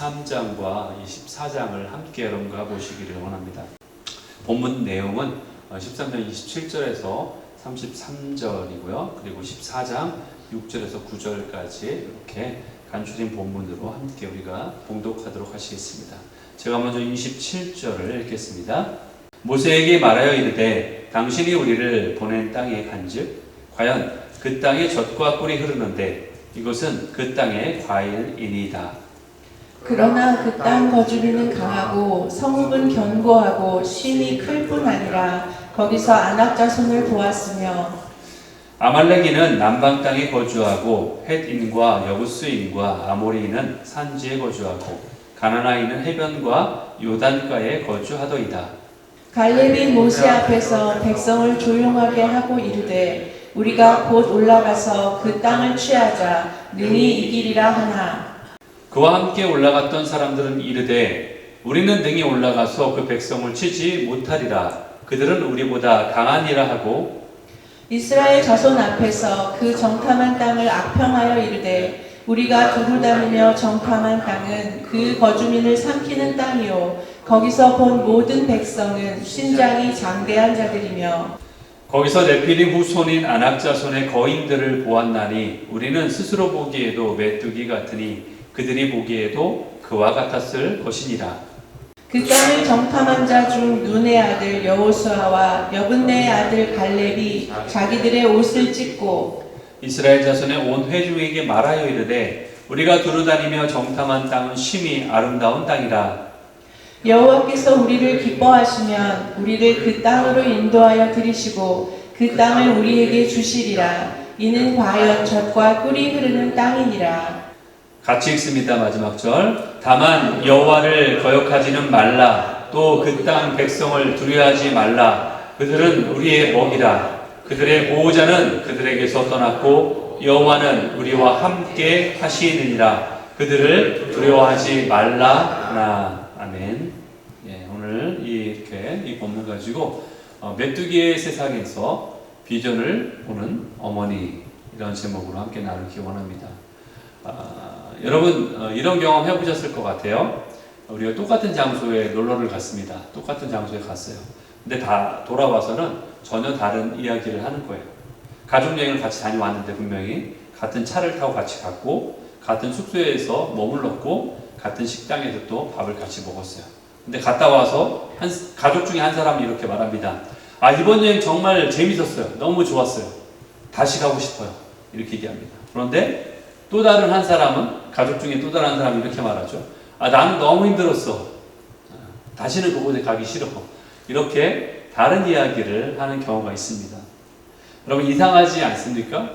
23장과 24장을 함께 여러분과 보시기를 원합니다. 본문 내용은 13장 27절에서 33절이고요. 그리고 14장 6절에서 9절까지 이렇게 간추린 본문으로 함께 우리가 봉독하도록 하시겠습니다. 제가 먼저 27절을 읽겠습니다. 모세에게 말하여 이르되 당신이 우리를 보낸 땅에 간즉 과연 그 땅에 젖과 꿀이 흐르는데 이것은 그 땅의 과일이니이다. 그러나 그 땅 거주민은 강하고 성읍은 견고하고 심이 클 뿐 아니라 거기서 아낙 자손을 보았으며 아말렉인은 남방 땅에 거주하고 헷인과 여부스인과 아모리인은 산지에 거주하고 가나나인은 해변과 요단가에 거주하더이다. 갈렙이 모세 앞에서 백성을 조용하게 하고 이르되 우리가 곧 올라가서 그 땅을 취하자 능히 이기리라 하나 그와 함께 올라갔던 사람들은 이르되 우리는 능히 올라가서 그 백성을 치지 못하리라. 그들은 우리보다 강하니라 하고 이스라엘 자손 앞에서 그 정탐한 땅을 악평하여 이르되 우리가 두루 다니며 정탐한 땅은 그 거주민을 삼키는 땅이요 거기서 본 모든 백성은 신장이 장대한 자들이며 거기서 네피림 후손인 아낙 자손의 거인들을 보았나니 우리는 스스로 보기에도 메뚜기 같으니 그들이 보기에도 그와 같았을 것이니라. 그 땅을 정탐한 자 중 눈의 아들 여호수아와 여분네의 아들 갈렙이 자기들의 옷을 찢고 이스라엘 자손의 온 회중에게 말하여 이르되 우리가 두루 다니며 정탐한 땅은 심히 아름다운 땅이라. 여호와께서 우리를 기뻐하시면 우리를 그 땅으로 인도하여 들이시고 그 땅을 우리에게 주시리라. 이는 과연 젖과 꿀이 흐르는 땅이니라. 같이 읽습니다. 마지막 절. 다만 여호와를 거역하지는 말라. 또 그 땅 백성을 두려워하지 말라. 그들은 우리의 먹이라. 그들의 보호자는 그들에게서 떠났고 여호와는 우리와 함께 하시느니라. 그들을 두려워하지 말라 하나. 아멘. 예, 오늘 이렇게 이 본문 가지고 메뚜기의 세상에서 비전을 보는 어머니 이런 제목으로 함께 나누기 원합니다. 여러분 이런 경험 해보셨을 것 같아요. 우리가 똑같은 장소에 놀러를 갔습니다. 똑같은 장소에 갔어요. 근데 다 돌아와서는 전혀 다른 이야기를 하는 거예요. 가족여행을 같이 다녀왔는데 분명히 같은 차를 타고 같이 갔고 같은 숙소에서 머물렀고 같은 식당에서 또 밥을 같이 먹었어요. 근데 갔다 와서 가족 중에 한 사람이 이렇게 말합니다. 이번 여행 정말 재밌었어요. 너무 좋았어요. 다시 가고 싶어요. 이렇게 얘기합니다. 그런데 또 다른 한 사람은 가족 중에 또 다른 한 사람이 이렇게 말하죠. 나는 너무 힘들었어. 다시는 그곳에 가기 싫어. 이렇게 다른 이야기를 하는 경우가 있습니다. 여러분 이상하지 않습니까?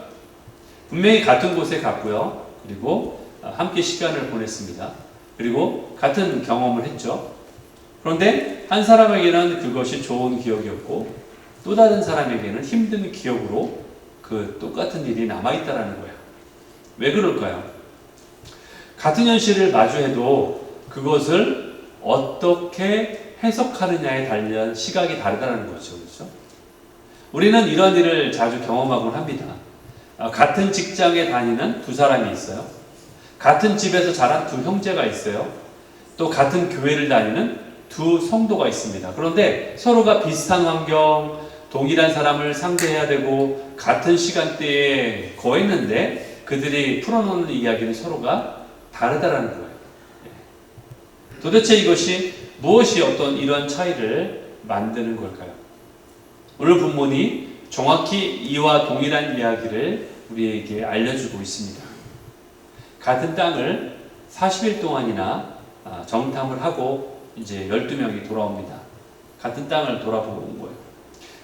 분명히 같은 곳에 갔고요. 그리고 함께 시간을 보냈습니다. 그리고 같은 경험을 했죠. 그런데 한 사람에게는 그것이 좋은 기억이었고 또 다른 사람에게는 힘든 기억으로 그 똑같은 일이 남아있다는 거예요. 왜 그럴까요? 같은 현실을 마주해도 그것을 어떻게 해석하느냐에 달린 시각이 다르다는 거죠. 그렇죠? 우리는 이런 일을 자주 경험하곤 합니다. 같은 직장에 다니는 두 사람이 있어요. 같은 집에서 자란 두 형제가 있어요. 또 같은 교회를 다니는 두 성도가 있습니다. 그런데 서로가 비슷한 환경, 동일한 사람을 상대해야 되고 같은 시간대에 거했는데 그들이 풀어놓는 이야기는 서로가 다르다라는 거예요. 도대체 이것이 무엇이 어떤 이런 차이를 만드는 걸까요? 오늘 본문이 정확히 이와 동일한 이야기를 우리에게 알려주고 있습니다. 같은 땅을 40일 동안이나 정탐을 하고 이제 12명이 돌아옵니다. 같은 땅을 돌아보고 온 거예요.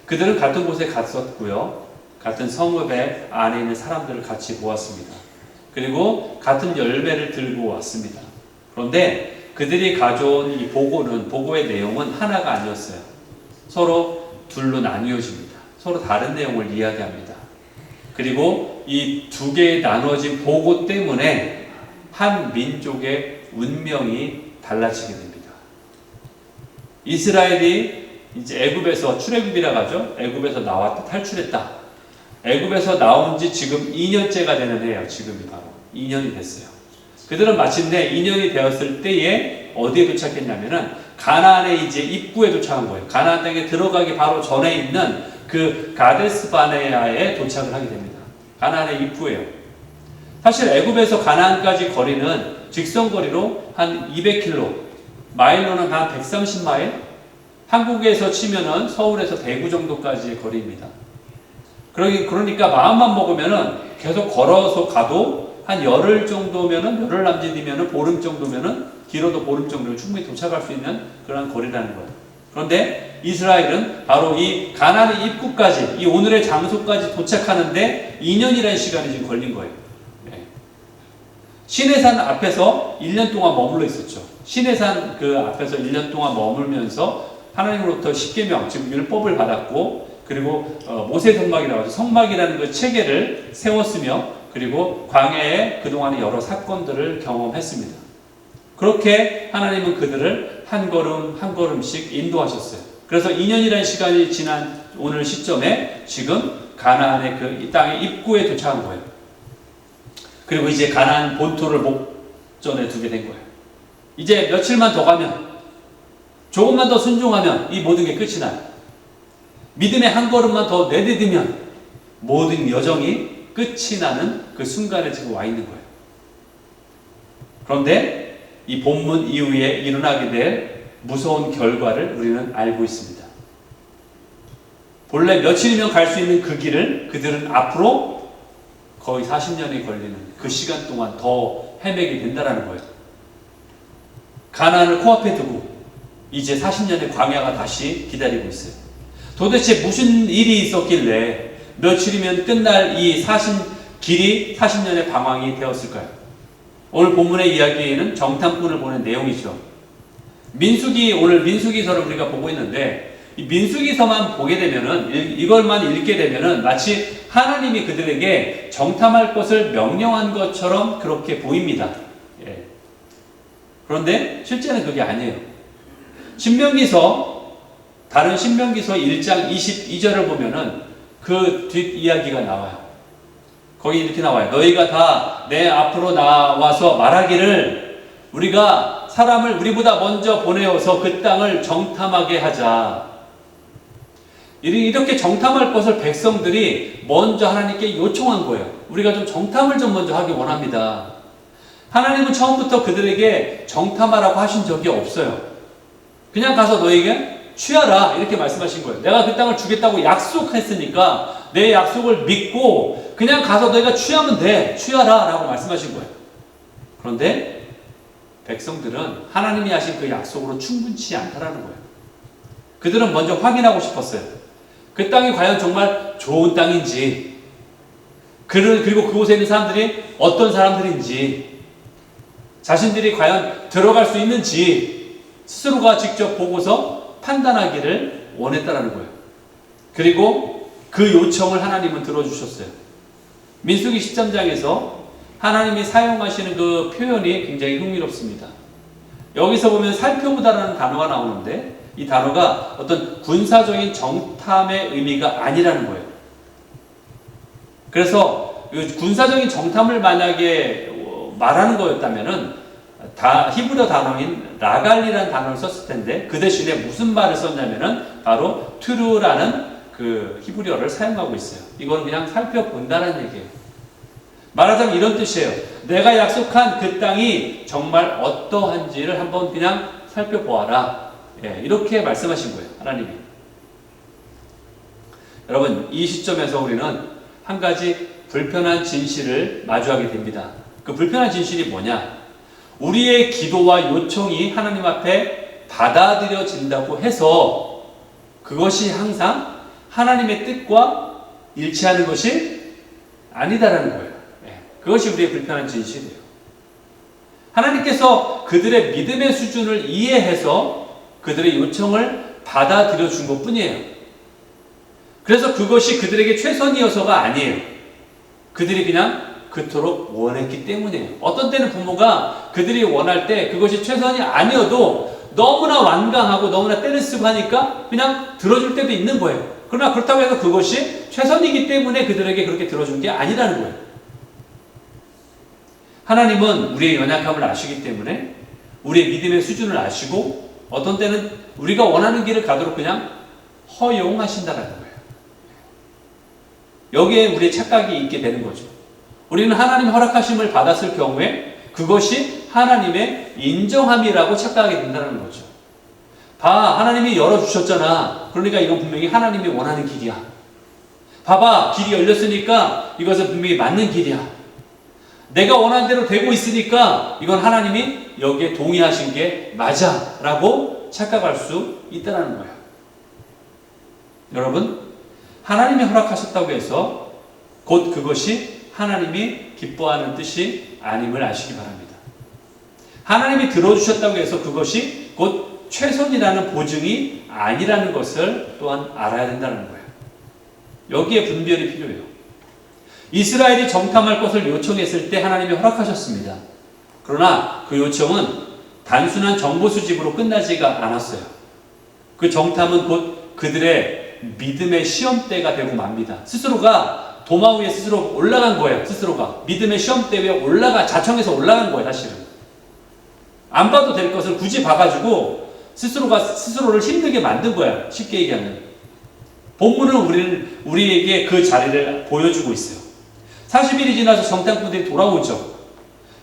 그들은 같은 곳에 갔었고요. 같은 성읍에 안에 있는 사람들을 같이 보았습니다. 그리고 같은 열매를 들고 왔습니다. 그런데 그들이 가져온 이 보고의 내용은 하나가 아니었어요. 서로 둘로 나뉘어집니다. 서로 다른 내용을 이야기합니다. 그리고 이 두 개의 나눠진 보고 때문에 한 민족의 운명이 달라지게 됩니다. 이스라엘이 이제 애굽에서 출애굽이라고 하죠. 애굽에서 나왔다, 탈출했다. 애굽에서 나온 지 지금 2년째가 되는 해예요. 지금이 바로 2년이 됐어요. 그들은 마침내 2년이 되었을 때에 어디에 도착했냐면은 가나안의 이제 입구에 도착한 거예요. 가나안 땅에 들어가기 바로 전에 있는 그 가데스 바네아에 도착을 하게 됩니다. 가나안의 입구예요. 사실 애굽에서 가나안까지 거리는 직선거리로 한 200km, 마일로는 한 130마일, 한국에서 치면은 서울에서 대구 정도까지의 거리입니다. 그러니까 마음만 먹으면은 계속 걸어서 가도 한 열흘 정도면은, 열흘 남짓이면은 보름 정도면은, 길어도 보름 정도면 충분히 도착할 수 있는 그런 거리라는 거예요. 그런데 이스라엘은 바로 이 가나안의 입구까지, 이 오늘의 장소까지 도착하는데 2년이라는 시간이 지금 걸린 거예요. 시내산 앞에서 1년 동안 머물러 있었죠. 시내산 그 앞에서 1년 동안 머물면서 하나님으로부터 십계명, 지금 율법을 받았고, 그리고 모세 성막이라고 해서 성막이라는 그 체계를 세웠으며, 그리고 광야에 그동안의 여러 사건들을 경험했습니다. 그렇게 하나님은 그들을 한 걸음 한 걸음씩 인도하셨어요. 그래서 2년이라는 시간이 지난 오늘 시점에 지금 가나안의 그 이 땅의 입구에 도착한 거예요. 그리고 이제 가나안 본토를 목전에 두게 된 거예요. 이제 며칠만 더 가면, 조금만 더 순종하면 이 모든 게 끝이 나요. 믿음의 한 걸음만 더 내디디면 모든 여정이 끝이 나는 그 순간에 지금 와 있는 거예요. 그런데 이 본문 이후에 일어나게 될 무서운 결과를 우리는 알고 있습니다. 본래 며칠이면 갈 수 있는 그 길을 그들은 앞으로 거의 40년이 걸리는 그 시간 동안 더 헤매게 된다는 거예요. 가나안을 코앞에 두고 이제 40년의 광야가 다시 기다리고 있어요. 도대체 무슨 일이 있었길래 며칠이면 끝날 이 길이 40년의 방황이 되었을까요? 오늘 본문의 이야기에는 정탐꾼을 보낸 내용이죠. 오늘 민수기서를 우리가 보고 있는데, 이 민수기서만 보게 되면은, 이걸만 읽게 되면은 마치 하나님이 그들에게 정탐할 것을 명령한 것처럼 그렇게 보입니다. 그런데 실제는 그게 아니에요. 다른 신명기서 1장 22절을 보면은 그 뒷이야기가 나와요. 거기 이렇게 나와요. 너희가 다 내 앞으로 나와서 말하기를 우리가 사람을 우리보다 먼저 보내어서 그 땅을 정탐하게 하자. 이렇게 정탐할 것을 백성들이 먼저 하나님께 요청한 거예요. 우리가 좀 정탐을 좀 먼저 하기 원합니다. 하나님은 처음부터 그들에게 정탐하라고 하신 적이 없어요. 그냥 가서 너에게 취하라 이렇게 말씀하신 거예요. 내가 그 땅을 주겠다고 약속했으니까 내 약속을 믿고 그냥 가서 너희가 취하면 돼. 취하라 라고 말씀하신 거예요. 그런데 백성들은 하나님이 하신 그 약속으로 충분치 않다라는 거예요. 그들은 먼저 확인하고 싶었어요. 그 땅이 과연 정말 좋은 땅인지, 그리고 그곳에 있는 사람들이 어떤 사람들인지, 자신들이 과연 들어갈 수 있는지 스스로가 직접 보고서 판단하기를 원했다라는 거예요. 그리고 그 요청을 하나님은 들어주셨어요. 민수기 13장에서 하나님이 사용하시는 그 표현이 굉장히 흥미롭습니다. 여기서 보면 살펴보다라는 단어가 나오는데, 이 단어가 어떤 군사적인 정탐의 의미가 아니라는 거예요. 그래서 군사적인 정탐을 만약에 말하는 거였다면은 히브리어 단어인 라갈리라는 단어를 썼을 텐데, 그 대신에 무슨 말을 썼냐면은 바로 트루라는 그 히브리어를 사용하고 있어요. 이건 그냥 살펴본다는 얘기예요. 말하자면 이런 뜻이에요. 내가 약속한 그 땅이 정말 어떠한지를 한번 그냥 살펴보아라. 이렇게 말씀하신 거예요, 하나님이. 여러분, 이 시점에서 우리는 한 가지 불편한 진실을 마주하게 됩니다. 그 불편한 진실이 뭐냐? 우리의 기도와 요청이 하나님 앞에 받아들여진다고 해서 그것이 항상 하나님의 뜻과 일치하는 것이 아니다라는 거예요. 그것이 우리의 불편한 진실이에요. 하나님께서 그들의 믿음의 수준을 이해해서 그들의 요청을 받아들여 준 것 뿐이에요. 그래서 그것이 그들에게 최선이어서가 아니에요. 그들이 그냥 그토록 원했기 때문이에요. 어떤 때는 부모가 그들이 원할 때 그것이 최선이 아니어도 너무나 완강하고 너무나 때를 쓰고 하니까 그냥 들어줄 때도 있는 거예요. 그러나 그렇다고 해서 그것이 최선이기 때문에 그들에게 그렇게 들어준 게 아니라는 거예요. 하나님은 우리의 연약함을 아시기 때문에 우리의 믿음의 수준을 아시고 어떤 때는 우리가 원하는 길을 가도록 그냥 허용하신다는 거예요. 여기에 우리의 착각이 있게 되는 거죠. 우리는 하나님의 허락하심을 받았을 경우에 그것이 하나님의 인정함이라고 착각하게 된다는 거죠. 봐, 하나님이 열어주셨잖아. 그러니까 이건 분명히 하나님이 원하는 길이야. 봐봐, 길이 열렸으니까 이것은 분명히 맞는 길이야. 내가 원하는 대로 되고 있으니까 이건 하나님이 여기에 동의하신 게 맞아 라고 착각할 수 있다는 거예요. 여러분, 하나님이 허락하셨다고 해서 곧 그것이 하나님이 기뻐하는 뜻이 아님을 아시기 바랍니다. 하나님이 들어주셨다고 해서 그것이 곧 최선이라는 보증이 아니라는 것을 또한 알아야 된다는 거예요. 여기에 분별이 필요해요. 이스라엘이 정탐할 것을 요청했을 때 하나님이 허락하셨습니다. 그러나 그 요청은 단순한 정보 수집으로 끝나지가 않았어요. 그 정탐은 곧 그들의 믿음의 시험대가 되고 맙니다. 스스로가 도마 위에 스스로 올라간 거예요. 스스로가 믿음의 시험대 위에 자청해서 올라간 거예요. 사실은 안 봐도 될 것을 굳이 봐가지고 스스로가 스스로를 힘들게 만든 거야. 쉽게 얘기하면 본문은 우리에게 그 자리를 보여주고 있어요. 40일이 지나서 정탐꾼들이 돌아오죠.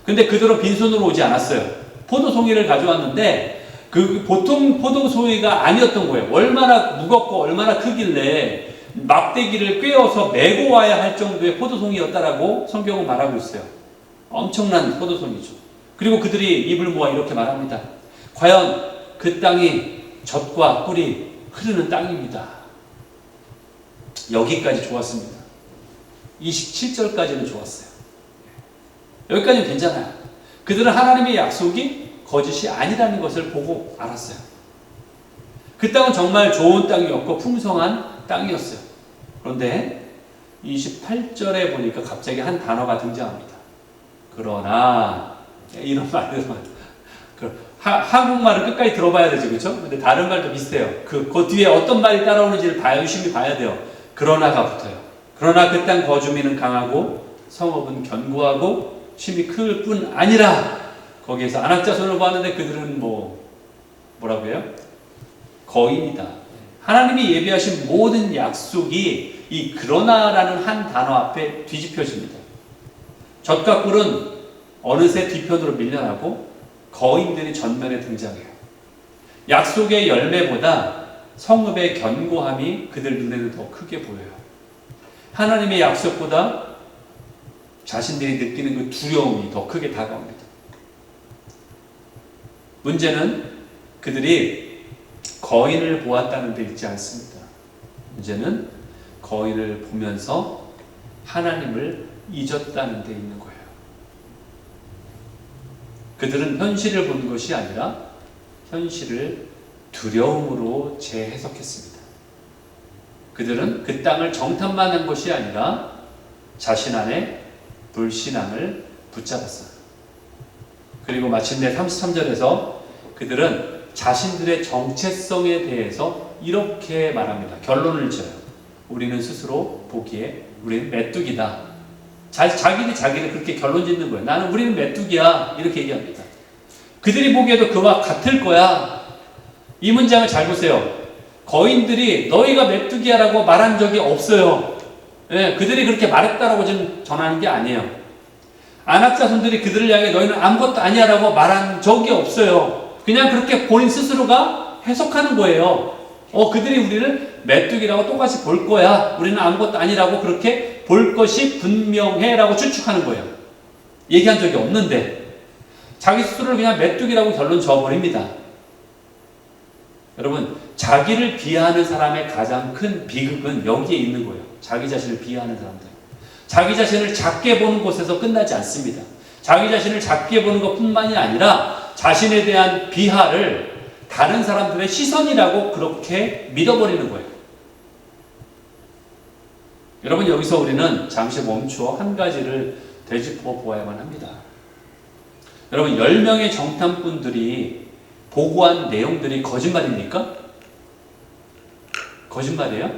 근데 그들은 빈손으로 오지 않았어요. 포도송이를 가져왔는데 그 보통 포도송이가 아니었던 거예요. 얼마나 무겁고 얼마나 크길래 막대기를 꿰어서 메고 와야 할 정도의 포도송이였다라고 성경은 말하고 있어요. 엄청난 포도송이죠. 그리고 그들이 입을 모아 이렇게 말합니다. 과연 그 땅이 젖과 꿀이 흐르는 땅입니다. 여기까지 좋았습니다. 27절까지는 좋았어요. 여기까지는 괜찮아요. 그들은 하나님의 약속이 거짓이 아니라는 것을 보고 알았어요. 그 땅은 정말 좋은 땅이었고 풍성한 땅이었어요. 그런데 28절에 보니까 갑자기 한 단어가 등장합니다. 그러나 이런 말을 한국말을 끝까지 들어봐야 되죠, 그렇죠? 근데 다른 말도 비슷해요. 그 뒤에 어떤 말이 따라오는지를 유심히 봐야 돼요. 그러나가 붙어요. 그러나 그 땅 거주민은 강하고 성읍은 견고하고 힘이 클 뿐 아니라 거기에서 안악자손을 보았는데 그들은 뭐라고 해요? 거인이다. 하나님이 예비하신 모든 약속이 이 그러나라는 한 단어 앞에 뒤집혀집니다. 젖과 꿀은 어느새 뒤편으로 밀려나고 거인들이 전면에 등장해요. 약속의 열매보다 성읍의 견고함이 그들 눈에는 더 크게 보여요. 하나님의 약속보다 자신들이 느끼는 그 두려움이 더 크게 다가옵니다. 문제는 그들이 거인을 보았다는 데 있지 않습니다. 문제는 거인을 보면서 하나님을 잊었다는 데 있는 거예요. 그들은 현실을 본 것이 아니라 현실을 두려움으로 재해석했습니다. 그들은 그 땅을 정탐만 한 것이 아니라 자신 안에 불신앙을 붙잡았어요. 그리고 마침내 33절에서 그들은 자신들의 정체성에 대해서 이렇게 말합니다. 결론을 지어요. 우리는 스스로 보기에 우리는 메뚜기다. 자기들이 자기를 그렇게 결론 짓는 거예요. 우리는 메뚜기야. 이렇게 얘기합니다. 그들이 보기에도 그와 같을 거야. 이 문장을 잘 보세요. 거인들이 너희가 메뚜기야라고 말한 적이 없어요. 예, 그들이 그렇게 말했다라고 지금 전하는 게 아니에요. 안악자손들이 그들을 향해 너희는 아무것도 아니야라고 말한 적이 없어요. 그냥 그렇게 본인 스스로가 해석하는 거예요. 그들이 우리를 메뚜기라고 똑같이 볼 거야. 우리는 아무것도 아니라고 그렇게 볼 것이 분명해라고 추측하는 거예요. 얘기한 적이 없는데 자기 스스로를 그냥 메뚜기라고 결론 지어버립니다. 여러분, 자기를 비하하는 사람의 가장 큰 비극은 여기에 있는 거예요. 자기 자신을 비하하는 사람들. 자기 자신을 작게 보는 곳에서 끝나지 않습니다. 자기 자신을 작게 보는 것뿐만이 아니라 자신에 대한 비하를 다른 사람들의 시선이라고 그렇게 믿어버리는 거예요. 여러분, 여기서 우리는 잠시 멈추어 한 가지를 되짚어 보아야만 합니다. 여러분, 10명의 정탐꾼들이 보고한 내용들이 거짓말입니까? 거짓말이에요?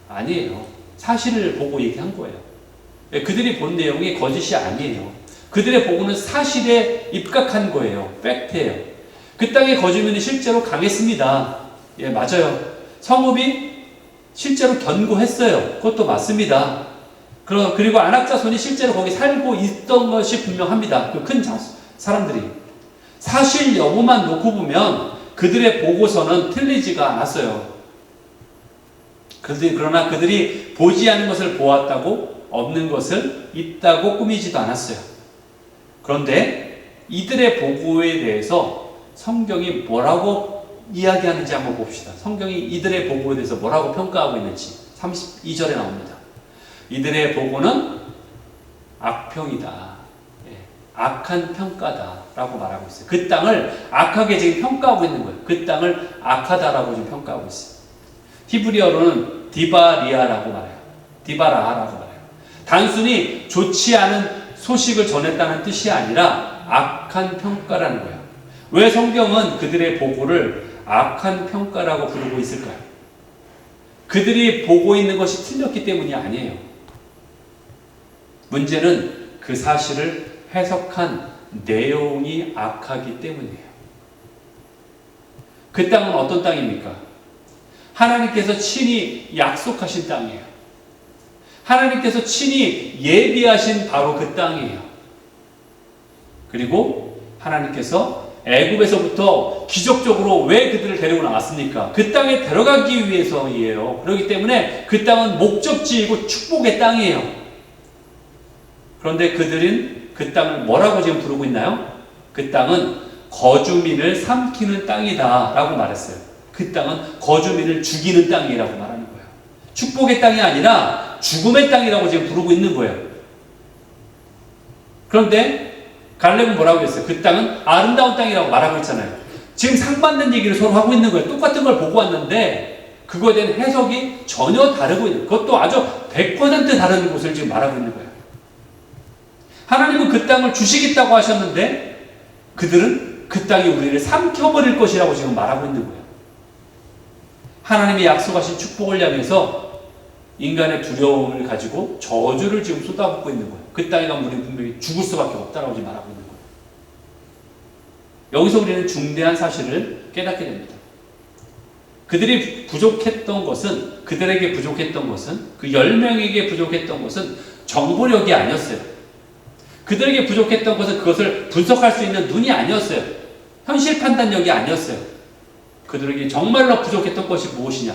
아니에요. 사실을 보고 얘기한 거예요. 그들이 본 내용이 거짓이 아니에요. 그들의 보고는 사실에 입각한 거예요. 팩트예요. 그 땅의 거주민이 실제로 강했습니다. 예, 맞아요. 성읍이 실제로 견고했어요. 그것도 맞습니다. 그리고 안악자손이 실제로 거기 살고 있던 것이 분명합니다. 그 큰 사람들이. 사실 여부만 놓고 보면 그들의 보고서는 틀리지가 않았어요. 그러나 그들이 보지 않은 것을 보았다고, 없는 것을 있다고 꾸미지도 않았어요. 그런데 이들의 보고에 대해서 성경이 뭐라고 이야기하는지 한번 봅시다. 성경이 이들의 보고에 대해서 뭐라고 평가하고 있는지 32절에 나옵니다. 이들의 보고는 악평이다. 예, 악한 평가다 라고 말하고 있어요. 그 땅을 악하게 지금 평가하고 있는 거예요. 그 땅을 악하다라고 지금 평가하고 있어요. 히브리어로는 디바리아라고 말해요. 디바라하라고 말해요. 단순히 좋지 않은 소식을 전했다는 뜻이 아니라 악한 평가라는 거예요. 왜 성경은 그들의 보고를 악한 평가라고 부르고 있을까요? 그들이 보고 있는 것이 틀렸기 때문이 아니에요. 문제는 그 사실을 해석한 내용이 악하기 때문이에요. 그 땅은 어떤 땅입니까? 하나님께서 친히 약속하신 땅이에요. 하나님께서 친히 예비하신 바로 그 땅이에요. 그리고 하나님께서 애굽에서부터 기적적으로 왜 그들을 데리고 나왔습니까? 그 땅에 들어가기 위해서이에요. 그렇기 때문에 그 땅은 목적지이고 축복의 땅이에요. 그런데 그들은 그 땅을 뭐라고 지금 부르고 있나요? 그 땅은 거주민을 삼키는 땅이다 라고 말했어요. 그 땅은 거주민을 죽이는 땅이라고 말하는 거예요. 축복의 땅이 아니라 죽음의 땅이라고 지금 부르고 있는 거예요. 그런데 갈렙은 뭐라고 했어요? 그 땅은 아름다운 땅이라고 말하고 있잖아요. 지금 상받는 얘기를 서로 하고 있는 거예요. 똑같은 걸 보고 왔는데 그거에 대한 해석이 전혀 다르고 있는, 그것도 아주 100% 다른 곳을 지금 말하고 있는 거예요. 하나님은 그 땅을 주시겠다고 하셨는데 그들은 그 땅이 우리를 삼켜버릴 것이라고 지금 말하고 있는 거예요. 하나님이 약속하신 축복을 향해서 인간의 두려움을 가지고 저주를 지금 쏟아붓고 있는 거예요. 그 땅에 가면 우리는 분명히 죽을 수밖에 없다라고 지금 말하고 있는 거예요. 여기서 우리는 중대한 사실을 깨닫게 됩니다. 그들이 부족했던 것은, 그들에게 부족했던 것은, 그 10명에게 부족했던 것은 정보력이 아니었어요. 그들에게 부족했던 것은 그것을 분석할 수 있는 눈이 아니었어요. 현실 판단력이 아니었어요. 그들에게 정말로 부족했던 것이 무엇이냐?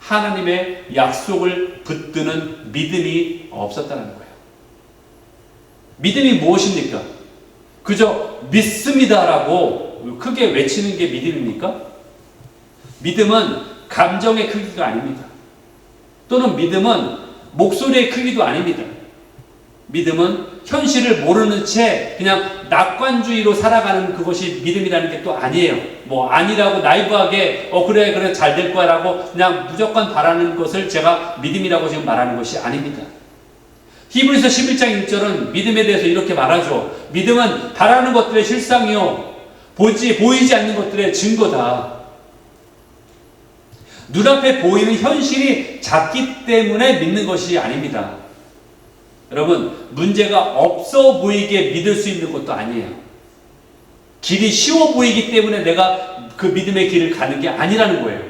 하나님의 약속을 붙드는 믿음이 없었다는 거예요. 믿음이 무엇입니까? 그저 믿습니다라고 크게 외치는 게 믿음입니까? 믿음은 감정의 크기가 아닙니다. 또는 믿음은 목소리의 크기도 아닙니다. 믿음은 현실을 모르는 채 그냥 낙관주의로 살아가는 그것이 믿음이라는 게 또 아니에요. 뭐 아니라고 나이브하게 그래 잘 될 거야 라고 그냥 무조건 바라는 것을 제가 믿음이라고 지금 말하는 것이 아닙니다. 히브리서 11장 1절은 믿음에 대해서 이렇게 말하죠. 믿음은 바라는 것들의 실상이요 보이지 않는 것들의 증거다. 눈앞에 보이는 현실이 작기 때문에 믿는 것이 아닙니다. 여러분, 문제가 없어 보이게 믿을 수 있는 것도 아니에요. 길이 쉬워 보이기 때문에 내가 그 믿음의 길을 가는 게 아니라는 거예요.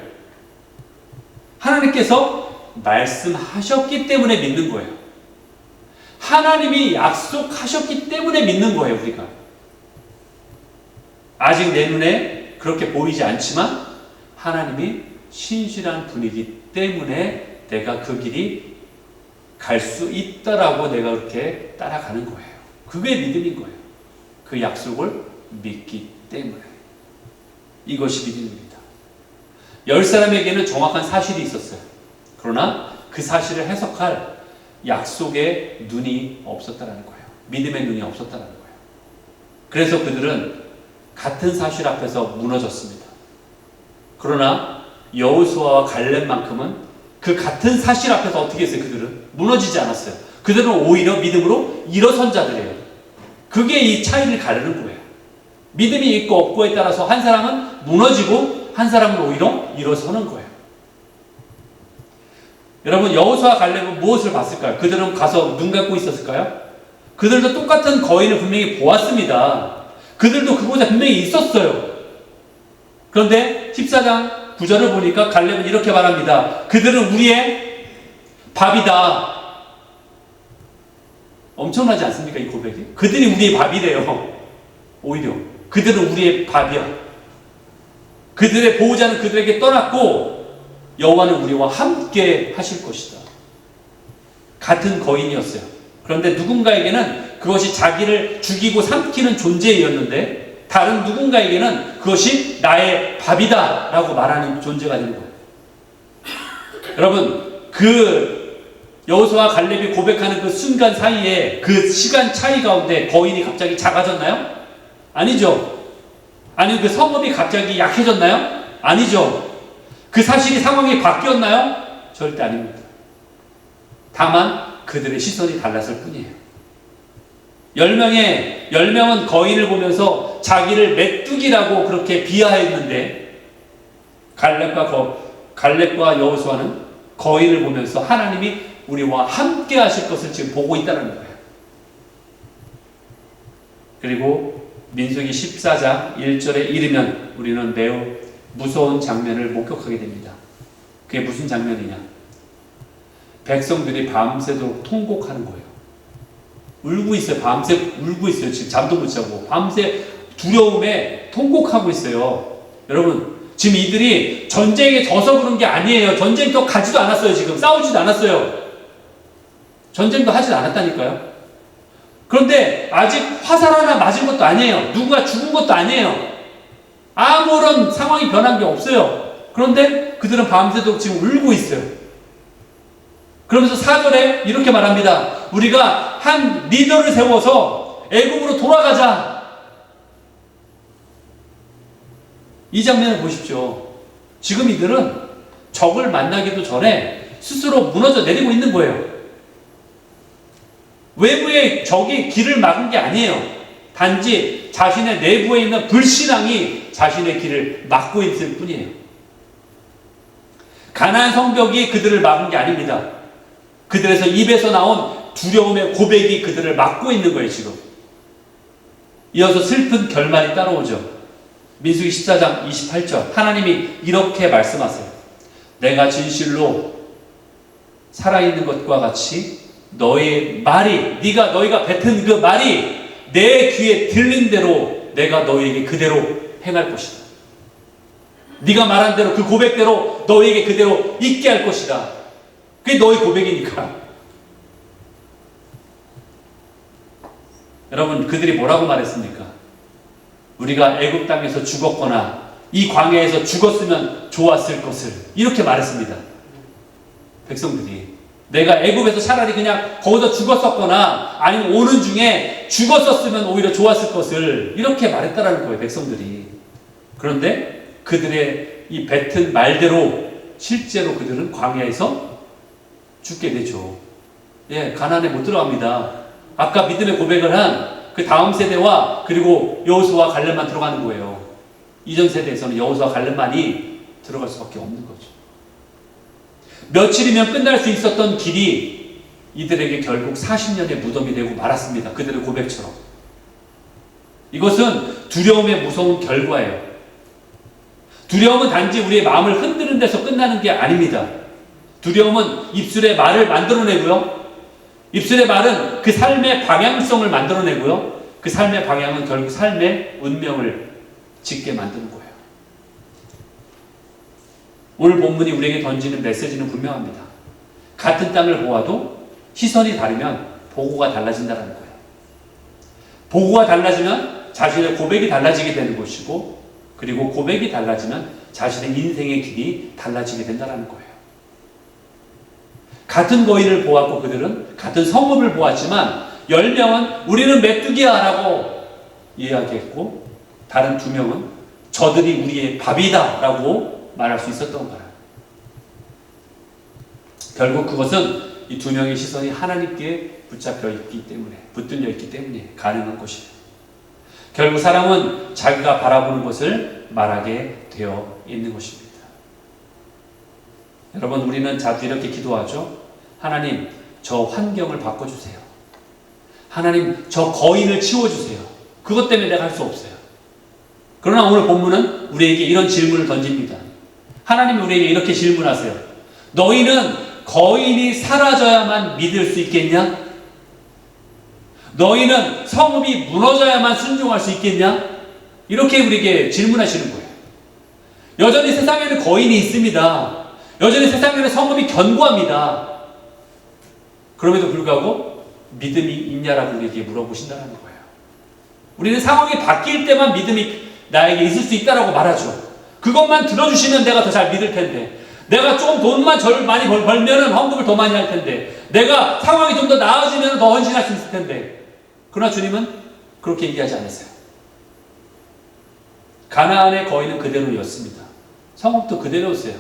하나님께서 말씀하셨기 때문에 믿는 거예요. 하나님이 약속하셨기 때문에 믿는 거예요, 우리가. 아직 내 눈에 그렇게 보이지 않지만 하나님이 신실한 분이기 때문에 내가 그 길이 갈 수 있다라고 내가 그렇게 따라가는 거예요. 그게 믿음인 거예요. 그 약속을 믿기 때문에. 이것이 믿음입니다. 10사람에게는 정확한 사실이 있었어요. 그러나 그 사실을 해석할 약속의 눈이 없었다는 거예요. 믿음의 눈이 없었다는 거예요. 그래서 그들은 같은 사실 앞에서 무너졌습니다. 그러나 여호수아와 갈렙만큼은 그 같은 사실 앞에서 어떻게 했어요? 그들은 무너지지 않았어요. 그들은 오히려 믿음으로 일어선 자들이에요. 그게 이 차이를 가르는 거예요. 믿음이 있고 없고에 따라서 한 사람은 무너지고 한 사람은 오히려 일어서는 거예요. 여러분, 여호수아 갈렙은 무엇을 봤을까요? 그들은 가서 눈 감고 있었을까요? 그들도 똑같은 거인을 분명히 보았습니다. 그들도 그곳에 분명히 있었어요. 그런데 14장 9절을 보니까 갈렙은 이렇게 말합니다. 그들은 우리의 밥이다. 엄청나지 않습니까? 이 고백이? 그들이 우리의 밥이래요. 오히려 그들은 우리의 밥이야. 그들의 보호자는 그들에게 떠났고 여호와는 우리와 함께 하실 것이다. 같은 거인이었어요. 그런데 누군가에게는 그것이 자기를 죽이고 삼키는 존재였는데 다른 누군가에게는 그것이 나의 밥이다 라고 말하는 존재가 되는 거예요. 여러분, 그 여호수아와 갈렙이 고백하는 그 순간 사이에 그 시간 차이 가운데 거인이 갑자기 작아졌나요? 아니죠. 아니면 그 성읍이 갑자기 약해졌나요? 아니죠. 그 사실이 상황이 바뀌었나요? 절대 아닙니다. 다만 그들의 시선이 달랐을 뿐이에요. 10명은 거인을 보면서 자기를 메뚜기라고 그렇게 비하했는데 갈렙과 여호수아는 거인을 보면서 하나님이 우리와 함께 하실 것을 지금 보고 있다는 거예요. 그리고 민수기 14장 1절에 이르면 우리는 매우 무서운 장면을 목격하게 됩니다. 그게 무슨 장면이냐? 백성들이 밤새도록 통곡하는 거예요. 울고 있어요. 밤새 울고 있어요. 지금 잠도 못 자고 밤새 두려움에 통곡하고 있어요. 여러분, 지금 이들이 전쟁에 져서 그런 게 아니에요. 전쟁도 가지도 않았어요. 지금 싸우지도 않았어요. 전쟁도 하지도 않았다니까요. 그런데 아직 화살 하나 맞은 것도 아니에요. 누구가 죽은 것도 아니에요. 아무런 상황이 변한 게 없어요. 그런데 그들은 밤새도록 지금 울고 있어요. 그러면서 4절에 이렇게 말합니다. 우리가 한 리더를 세워서 애굽으로 돌아가자. 이 장면을 보십시오. 지금 이들은 적을 만나기도 전에 스스로 무너져 내리고 있는 거예요. 외부의 적이 길을 막은 게 아니에요. 단지 자신의 내부에 있는 불신앙이 자신의 길을 막고 있을 뿐이에요. 가나안 성벽이 그들을 막은 게 아닙니다. 그들에서 입에서 나온 두려움의 고백이 그들을 막고 있는 거예요, 지금. 이어서 슬픈 결말이 따라오죠. 민수기 14장 28절. 하나님이 이렇게 말씀하세요. 내가 진실로 살아있는 것과 같이 너의 말이, 너희가 뱉은 그 말이 내 귀에 들린 대로 내가 너희에게 그대로 행할 것이다. 네가 말한 대로 그 고백대로 너희에게 그대로 있게 할 것이다. 그게 너의 고백이니까. 여러분, 그들이 뭐라고 말했습니까? 우리가 애굽 땅에서 죽었거나 이 광야에서 죽었으면 좋았을 것을 이렇게 말했습니다. 백성들이 내가 애굽에서 차라리 그냥 거기서 죽었었거나 아니면 오는 중에 죽었었으면 오히려 좋았을 것을 이렇게 말했다라는 거예요, 백성들이. 그런데 그들의 이 뱉은 말대로 실제로 그들은 광야에서 죽게 되죠. 예, 가나안에 못 들어갑니다. 아까 믿음의 고백을 한 그 다음 세대와 그리고 여호수아와 갈렙만 들어가는 거예요. 이전 세대에서는 여호수아와 갈렙만이 들어갈 수밖에 없는 거죠. 며칠이면 끝날 수 있었던 길이 이들에게 결국 40년의 무덤이 되고 말았습니다. 그들의 고백처럼. 이것은 두려움의 무서운 결과예요. 두려움은 단지 우리의 마음을 흔드는 데서 끝나는 게 아닙니다. 두려움은 입술의 말을 만들어내고요. 입술의 말은 그 삶의 방향성을 만들어내고요. 그 삶의 방향은 결국 삶의 운명을 짓게 만드는 거예요. 오늘 본문이 우리에게 던지는 메시지는 분명합니다. 같은 땅을 보아도 시선이 다르면 보고가 달라진다는 거예요. 보고가 달라지면 자신의 고백이 달라지게 되는 것이고, 그리고 고백이 달라지면 자신의 인생의 길이 달라지게 된다는 거예요. 같은 거인을 보았고 그들은 같은 성읍을 보았지만 10명은 우리는 메뚜기야 라고 이야기했고 다른 2명은 저들이 우리의 밥이다 라고 말할 수 있었던 거예요. 결국 그것은 이 2명의 시선이 하나님께 붙잡혀 있기 때문에, 붙들려 있기 때문에 가능한 것이에요. 결국 사람은 자기가 바라보는 것을 말하게 되어 있는 것입니다. 여러분, 우리는 자주 이렇게 기도하죠. 하나님, 저 환경을 바꿔주세요. 하나님 저 거인을 치워주세요. 그것 때문에 내가 할 수 없어요. 그러나 오늘 본문은 우리에게 이런 질문을 던집니다. 하나님이 우리에게 이렇게 질문하세요. 너희는 거인이 사라져야만 믿을 수 있겠냐? 너희는 성읍이 무너져야만 순종할 수 있겠냐? 이렇게 우리에게 질문하시는 거예요. 여전히 세상에는 거인이 있습니다. 여전히 세상에는 성읍이 견고합니다. 그럼에도 불구하고 믿음이 있냐라고 우리에게 물어보신다는 거예요. 우리는 상황이 바뀔 때만 믿음이 나에게 있을 수 있다라고 말하죠. 그것만 들어주시면 내가 더 잘 믿을 텐데, 내가 조금 돈만 많이 벌면은 헌금을 더 많이 할 텐데, 내가 상황이 좀 더 나아지면 더 헌신할 수 있을 텐데. 그러나 주님은 그렇게 얘기하지 않으세요. 가나안의 거인은 그대로였습니다. 성읍도 그대로였어요.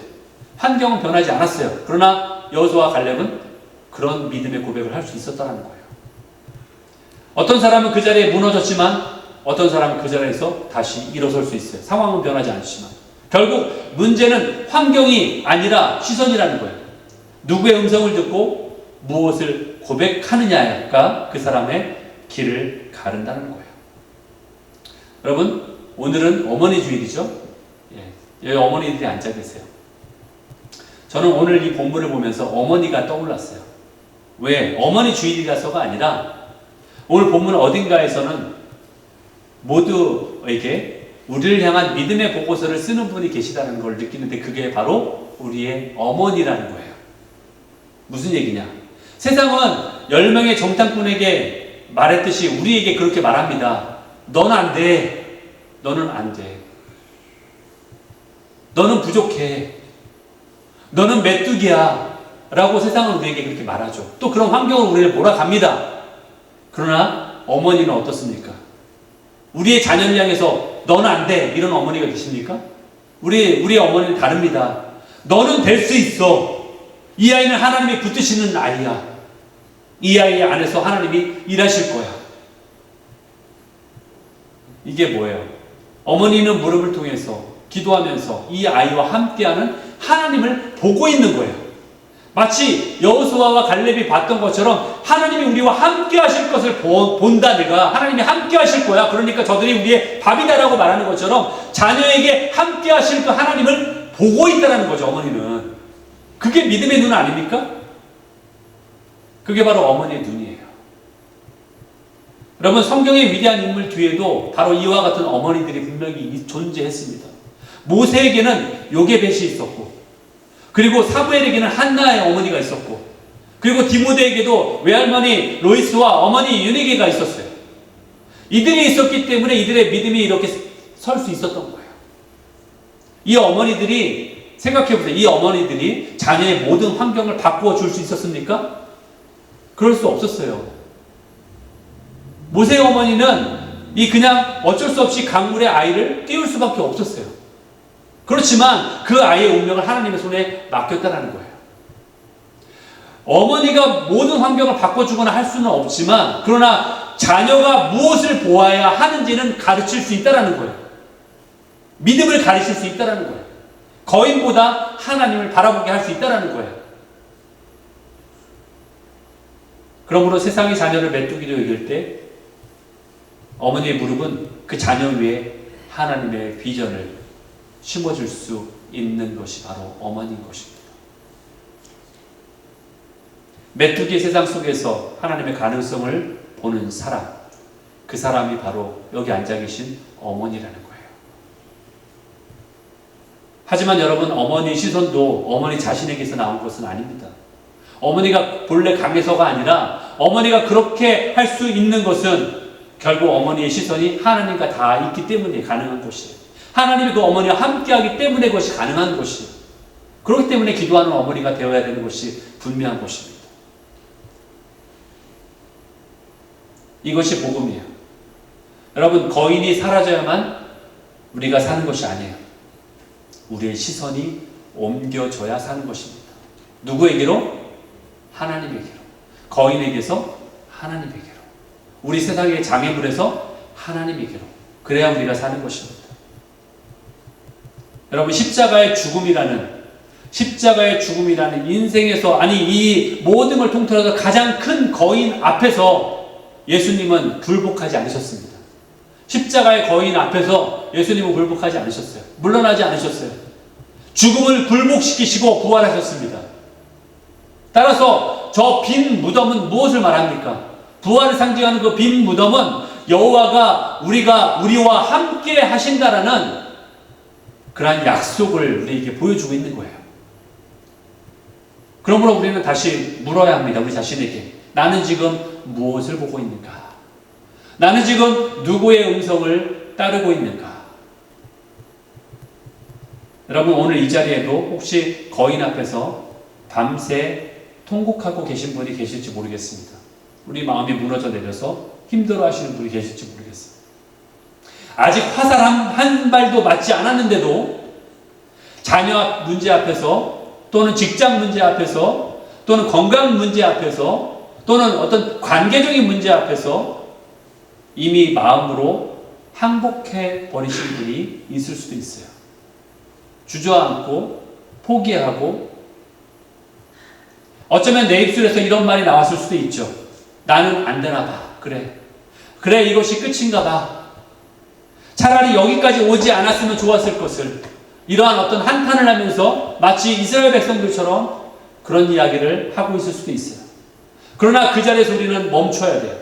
환경은 변하지 않았어요. 그러나 여호수아와 갈렙은 그런 믿음의 고백을 할 수 있었다는 거예요. 어떤 사람은 그 자리에 무너졌지만 어떤 사람은 그 자리에서 다시 일어설 수 있어요. 상황은 변하지 않지만. 결국 문제는 환경이 아니라 시선이라는 거예요. 누구의 음성을 듣고 무엇을 고백하느냐가 그 사람의 길을 가른다는 거예요. 여러분, 오늘은 어머니 주일이죠? 여기 어머니들이 앉아 계세요. 저는 오늘 이 본문을 보면서 어머니가 떠올랐어요. 왜? 어머니 주일이라서가 아니라 오늘 본문 어딘가에서는 모두에게 우리를 향한 믿음의 보고서를 쓰는 분이 계시다는 걸 느끼는데 그게 바로 우리의 어머니라는 거예요. 무슨 얘기냐? 세상은 10명의 정탐꾼에게 말했듯이 우리에게 그렇게 말합니다. 너는 안 돼. 너는 안 돼. 너는 부족해. 너는 메뚜기야. 라고 세상은 우리에게 그렇게 말하죠. 또 그런 환경으로 우리를 몰아갑니다. 그러나 어머니는 어떻습니까? 우리의 자녀를 향해서 너는 안 돼. 이런 어머니가 계십니까? 우리 어머니는 다릅니다. 너는 될 수 있어. 이 아이는 하나님이 붙드시는 아이야. 이 아이 안에서 하나님이 일하실 거야. 이게 뭐예요? 어머니는 무릎을 통해서 기도하면서 이 아이와 함께하는 하나님을 보고 있는 거예요. 마치 여호수아와 갈렙이 봤던 것처럼 하나님이 우리와 함께 하실 것을 본다. 내가 하나님이 함께 하실 거야. 그러니까 저들이 우리의 밥이다라고 말하는 것처럼 자녀에게 함께 하실 그 하나님을 보고 있다는 거죠. 어머니는. 그게 믿음의 눈 아닙니까? 그게 바로 어머니의 눈이에요. 여러분, 성경의 위대한 인물 뒤에도 바로 이와 같은 어머니들이 분명히 존재했습니다. 모세에게는 요게벳이 있었고, 그리고 사무엘에게는 한나의 어머니가 있었고, 그리고 디모데에게도 외할머니 로이스와 어머니 유니게가 있었어요. 이들이 있었기 때문에 이들의 믿음이 이렇게 설 수 있었던 거예요. 이 어머니들이, 생각해보세요. 이 어머니들이 자녀의 모든 환경을 바꾸어 줄 수 있었습니까? 그럴 수 없었어요. 모세의 어머니는 그냥 어쩔 수 없이 강물에 아이를 띄울 수밖에 없었어요. 그렇지만 그 아이의 운명을 하나님의 손에 맡겼다는 거예요. 어머니가 모든 환경을 바꿔주거나 할 수는 없지만, 그러나 자녀가 무엇을 보아야 하는지는 가르칠 수 있다는 거예요. 믿음을 가르칠 수 있다는 거예요. 거인보다 하나님을 바라보게 할 수 있다는 거예요. 그러므로 세상의 자녀를 메뚜기로 여길 때 어머니의 무릎은 그 자녀 위에 하나님의 비전을 심어줄 수 있는 것이 바로 어머니인 것입니다. 메뚜기의 세상 속에서 하나님의 가능성을 보는 사람, 그 사람이 바로 여기 앉아 계신 어머니라는 거예요. 하지만 여러분, 어머니 시선도 어머니 자신에게서 나온 것은 아닙니다. 어머니가 본래 강해서가 아니라 어머니가 그렇게 할 수 있는 것은 결국 어머니의 시선이 하나님과 다 있기 때문에 가능한 것이에요. 하나님이 그 어머니와 함께하기 때문에 그것이 가능한 것이에요. 그렇기 때문에 기도하는 어머니가 되어야 되는 것이 분명한 것입니다. 이것이 복음이에요. 여러분, 거인이 사라져야만 우리가 사는 것이 아니에요. 우리의 시선이 옮겨져야 사는 것입니다. 누구에게로? 하나님에게로. 거인에게서 하나님에게로. 우리 세상의 장애물에서 하나님에게로. 그래야 우리가 사는 것입니다. 여러분, 십자가의 죽음이라는 인생에서, 아니 이 모든 걸 통틀어서 가장 큰 거인 앞에서 예수님은 굴복하지 않으셨습니다. 십자가의 거인 앞에서 예수님은 굴복하지 않으셨어요. 물러나지 않으셨어요. 죽음을 굴복시키시고 부활하셨습니다. 따라서 저 빈 무덤은 무엇을 말합니까? 부활을 상징하는 그 빈 무덤은 여호와가 우리와 함께 하신다라는 그러한 약속을 우리에게 보여주고 있는 거예요. 그러므로 우리는 다시 물어야 합니다. 우리 자신에게. 나는 지금 무엇을 보고 있는가? 나는 지금 누구의 음성을 따르고 있는가? 여러분, 오늘 이 자리에도 혹시 거인 앞에서 밤새 통곡하고 계신 분이 계실지 모르겠습니다. 우리 마음이 무너져 내려서 힘들어 하시는 분이 계실지 모르겠어요. 아직 화살 한 발도 맞지 않았는데도 자녀 문제 앞에서 또는 직장 문제 앞에서 또는 건강 문제 앞에서 또는 어떤 관계적인 문제 앞에서 이미 마음으로 항복해 버리신 분이 있을 수도 있어요. 주저앉고 포기하고 어쩌면 내 입술에서 이런 말이 나왔을 수도 있죠. 나는 안 되나 봐. 그래 이것이 끝인가 봐. 차라리 여기까지 오지 않았으면 좋았을 것을. 이러한 어떤 한탄을 하면서 마치 이스라엘 백성들처럼 그런 이야기를 하고 있을 수도 있어요. 그러나 그 자리에서 우리는 멈춰야 돼요.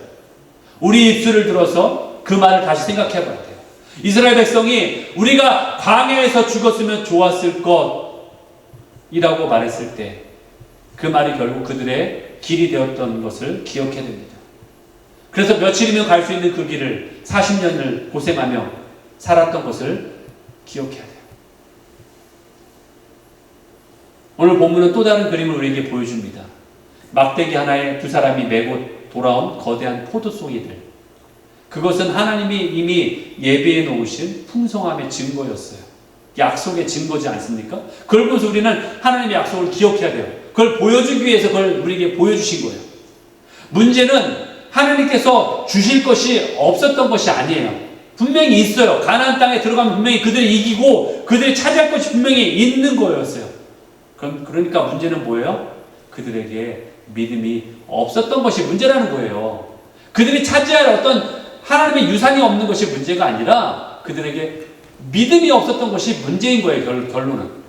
우리 입술을 들어서 그 말을 다시 생각해 봐야 돼요. 이스라엘 백성이 우리가 광야에서 죽었으면 좋았을 것이라고 말했을 때 그 말이 결국 그들의 길이 되었던 것을 기억해야 됩니다. 그래서 며칠이면 갈 수 있는 그 길을 40년을 고생하며 살았던 것을 기억해야 돼요. 오늘 본문은 또 다른 그림을 우리에게 보여줍니다. 막대기 하나에 두 사람이 메고 돌아온 거대한 포도송이들. 그것은 하나님이 이미 예비해 놓으신 풍성함의 증거였어요. 약속의 증거지 않습니까? 그걸 보면서 우리는 하나님의 약속을 기억해야 돼요. 그걸 보여주기 위해서 그걸 우리에게 보여주신 거예요. 문제는 하나님께서 주실 것이 없었던 것이 아니에요. 분명히 있어요. 가나안 땅에 들어가면 분명히 그들이 이기고 그들이 차지할 것이 분명히 있는 거였어요. 그러니까 문제는 뭐예요? 그들에게 믿음이 없었던 것이 문제라는 거예요. 그들이 차지할 어떤 하나님의 유산이 없는 것이 문제가 아니라 그들에게 믿음이 없었던 것이 문제인 거예요. 결론은.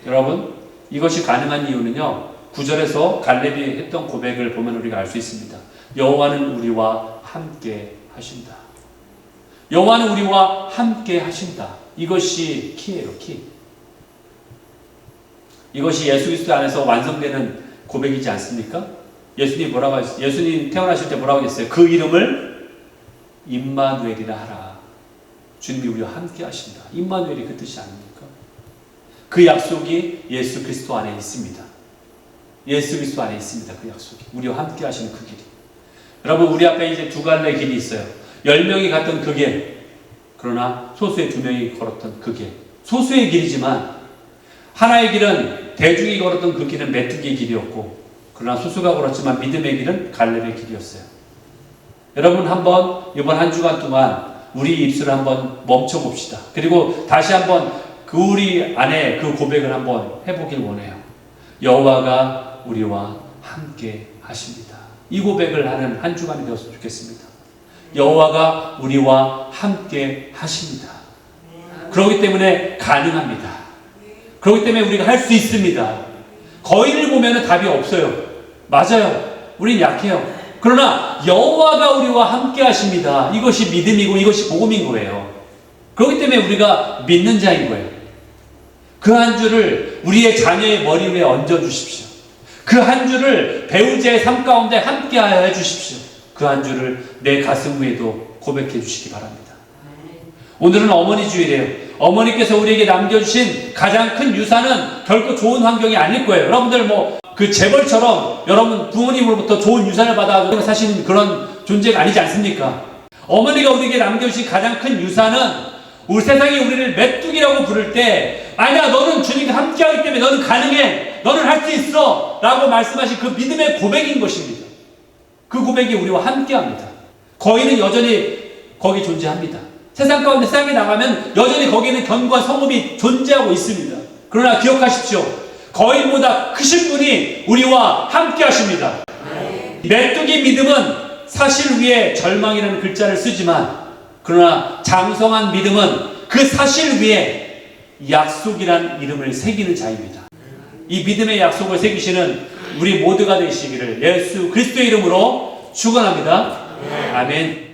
여러분, 이것이 가능한 이유는요, 9절에서 갈렙이 했던 고백을 보면 우리가 알 수 있습니다. 여호와는 우리와 함께 하신다. 여호와는 우리와 함께 하신다. 이것이 키예요, 키. 이것이 예수 그리스도 안에서 완성되는 고백이지 않습니까? 예수님 뭐라고 하셨어요? 예수님 태어나실 때 뭐라고 했어요? 그 이름을 임마누엘이라 하라. 주님이 우리와 함께 하신다. 임마누엘이 그 뜻이 아닙니까? 그 약속이 예수 그리스도 안에 있습니다. 예수 그리스도 안에 있습니다. 그 약속이. 우리와 함께 하시는 그 길이. 여러분, 우리 앞에 이제 두 갈래 길이 있어요. 10명이 갔던 그 길. 그러나 소수의 2명이 걸었던 그 길. 소수의 길이지만 하나의 길은 대중이 걸었던 그 길은 메뚜기의 길이었고, 그러나 소수가 걸었지만 믿음의 길은 갈렙의 길이었어요. 여러분, 한번 이번 한 주간 동안 우리 입술을 한번 멈춰봅시다. 그리고 다시 한번 그 우리 안에 그 고백을 한번 해보길 원해요. 여호와가 우리와 함께 하십니다. 이 고백을 하는 한 주간이 되었으면 좋겠습니다. 여호와가 우리와 함께 하십니다. 그렇기 때문에 가능합니다. 그렇기 때문에 우리가 할 수 있습니다. 거인을 보면 답이 없어요. 맞아요. 우린 약해요. 그러나 여호와가 우리와 함께 하십니다. 이것이 믿음이고 이것이 복음인 거예요. 그렇기 때문에 우리가 믿는 자인 거예요. 그 한 주를 우리의 자녀의 머리 위에 얹어주십시오. 그 한 주를 배우자의 삶 가운데 함께하여 해주십시오. 그 한 주를 내 가슴 위에도 고백해 주시기 바랍니다. 오늘은 어머니 주일이에요. 어머니께서 우리에게 남겨주신 가장 큰 유산은 결코 좋은 환경이 아닐 거예요. 여러분들 그 재벌처럼 여러분 부모님으로부터 좋은 유산을 받아서 사시는 그런 존재가 아니지 않습니까? 어머니가 우리에게 남겨주신 가장 큰 유산은 우리 세상이 우리를 메뚜기라고 부를 때 아니야, 너는 주님과 함께하기 때문에 너는 가능해, 너는 할 수 있어 라고 말씀하신 그 믿음의 고백인 것입니다. 그 고백이 우리와 함께합니다. 거인은 여전히 거기 존재합니다. 세상 가운데 세상에 나가면 여전히 거기에는 견고한 성읍이 존재하고 있습니다. 그러나 기억하십시오. 거인보다 크신 분이 우리와 함께 하십니다. 메뚜기 믿음은 사실 위에 절망이라는 글자를 쓰지만, 그러나 장성한 믿음은 그 사실 위에 약속이란 이름을 새기는 자입니다. 이 믿음의 약속을 새기시는 우리 모두가 되시기를 예수 그리스도의 이름으로 축원합니다. 아멘.